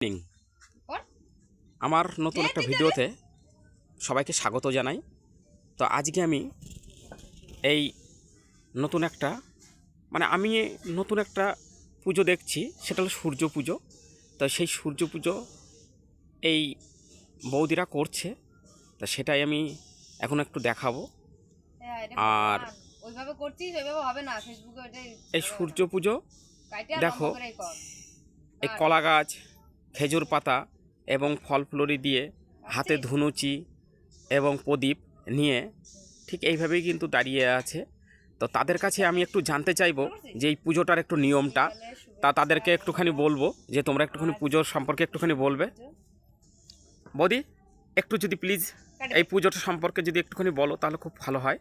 Morning. আমার নতুন একটা ভিডিওতে সবাইকে স্বাগত জানাই। তো আজকে আমি এই নতুন একটা আমি নতুন একটা পুজো দেখছি, সেটা হলো সূর্য পুজো। তো সেই সূর্য পুজো এই বৌদিরা করছে, তা সেটাই আমি এখন একটু দেখাবো। আর ওইভাবে করছিস, ওইভাবে হবে না। ফেসবুকে এই সূর্য পুজো দেখো, এই কলা গাছ, খেজুর পাতা এবং ফল ফুলরি দিয়ে হাতে ধুনুচি এবং প্রদীপ নিয়ে ঠিক এইভাবেই কিন্তু দাঁড়িয়ে আছে। তো তাদের কাছে আমি একটু জানতে চাইবো যে এই পুজোটার একটু নিয়মটা, তা তাদেরকে একটুখানি বলবো যে তোমরা একটুখানি পুজোর সম্পর্কে একটুখানি বলবে। বৌদি, একটু যদি প্লিজ এই পুজোটা সম্পর্কে যদি একটুখানি বলো তাহলে খুব ভালো হয়।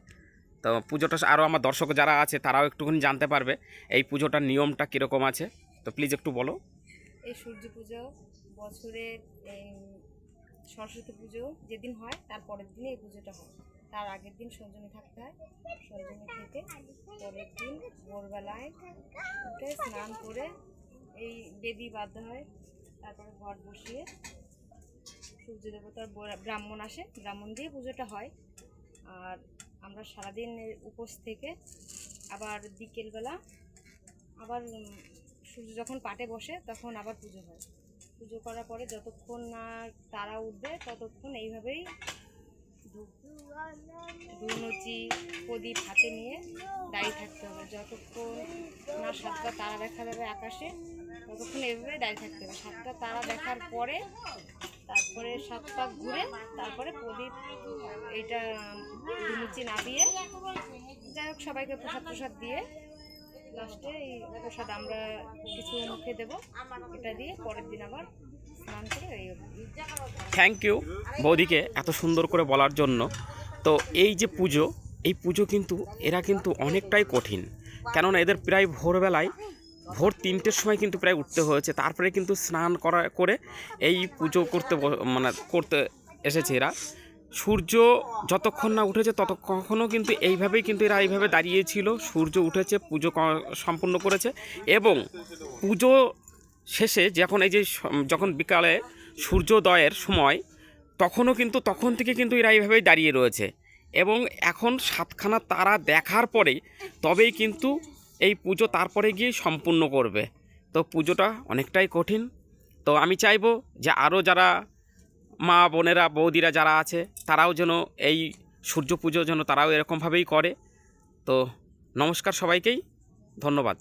তো পুজোটা আরও আমার দর্শক যারা আছে তারাও একটুখানি জানতে পারবে এই পুজোটার নিয়মটা কীরকম আছে। তো প্লিজ একটু বলো। এই সূর্য পুজো বছরের সরস্বতী পুজো যেদিন হয় তার পরের দিনে এই পুজোটা হয়। তার আগের দিন সঞ্জনী থাকতে হয়। সঞ্জনী থেকে পরের দিন ভোরবেলায় উঠে স্নান করে এই বেদি বাঁধা হয়। তারপরে ঘট বসিয়ে সূর্য দেবতার ব্রাহ্মণ আসে, ব্রাহ্মণ দিয়ে পুজোটা হয়। আর আমরা সারাদিন উপোস থেকে আবার বিকেলবেলা আবার সূর্য যখন পাটে বসে তখন আবার পুজো হয়। পুজো করার পরে যতক্ষণ না তারা উঠবে ততক্ষণ এইভাবেই ধুনুচি প্রদীপ হাতে নিয়ে দাঁড়িয়ে থাকতে হবে। যতক্ষণ না 7টা তারা দেখা যাবে আকাশে ততক্ষণ এইভাবে দাঁড়িয়ে থাকতে হবে। 7টা তারা দেখার পরে তারপরে 7 পাক ঘুরে তারপরে প্রদীপ এইটা ধুনুচি না দিয়ে যাই হোক সবাইকে প্রসাদ দিয়ে লাস্টে এই প্রসাদ আমরা কিছু মুখে দেবো। এটা দিয়ে পরের দিন আবার স্নান করে এই থ্যাংক ইউ বৌদিকে এত সুন্দর করে বলার জন্য। তো এই যে পুজো, এই পুজো কিন্তু এরা কিন্তু অনেকটাই কঠিন, কেননা এদের প্রায় ভোরবেলায় ভোর 3টের সময় কিন্তু প্রায় উঠতে হয়েছে। তারপরে কিন্তু স্নান করে এই পুজো করতে এসেছে এরা। সূর্য যতক্ষণ না উঠেছে ততক্ষণও কিন্তু এইভাবেই কিন্তু এরা এইভাবে দাঁড়িয়েছিল। সূর্য উঠেছে, পুজো সম্পূর্ণ করেছে এবং পুজো শেষে যখন বিকালে সূর্যোদয়ের সময় তখন থেকে কিন্তু এরা এইভাবেই দাঁড়িয়ে রয়েছে এবং এখন 7খানা তারা দেখার পরেই তবেই কিন্তু এই পুজো তারপরে গিয়ে সম্পূর্ণ করবে। তো পুজোটা অনেকটাই কঠিন। তো আমি চাইবো যে আরও যারা মা বোনেরা বৌদিরা যারা আছে তারাও যেন এই সূর্য পুজো যেন তারাও এরকমভাবেই করে। তো নমস্কার সবাইকেই, ধন্যবাদ।